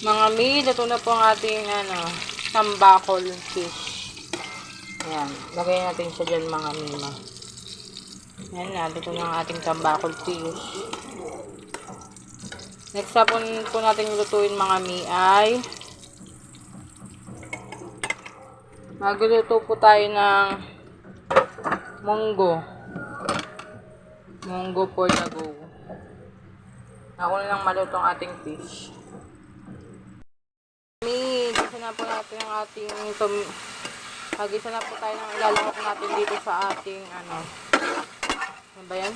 Mga mi, luto na po ang ating tambakol fish. Ayan, lagay natin siya dyan mga mima. Ayan na, luto na ang ating tambakol fish. Next na po natin lutuin mga mi ay magluluto po tayo ng munggo. Munggo for the go. Ako na lang maluto ang ating fish. Gisa na po natin ang ating gisa na po tayo ng ilalagak natin dito sa ating ano ba yan?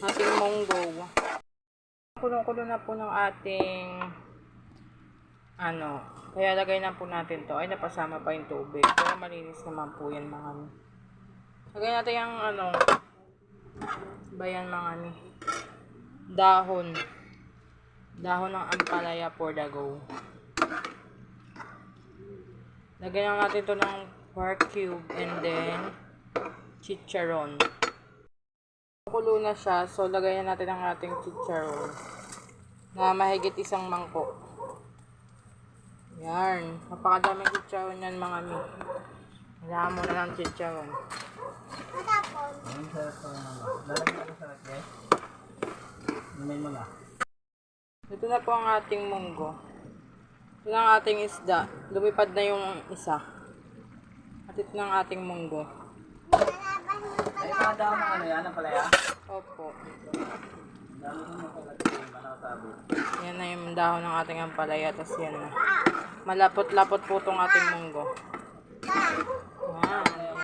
Ating munggo. Kulong-kulo na po ng ating kaya lagay na po natin to. Ay, napasama pa yung tubig. Pero malinis naman po yan mga ni. Lagay natin yung bayan mga ni. Dahon ng ampalaya for the go. Lagyan lang natin to ng pork cube and then chicharon. Kulo na siya, so lagayan natin ang ating chicharon na mahigit isang mangkok. Yan, napakadaming chicharon yan mga mi. Kailangan mo na ng chicharon. Ito na po ang ating munggo. Ito na ang ating isda. Lumipad na yung isa. At ito na ang ating munggo. Ay, pakadaw ng ano yan, ang palaya? Opo. Dami mo palaya, Yan na yung dahon ng ating ampalaya. Tapos yan na. Malapot-lapot po itong ating munggo.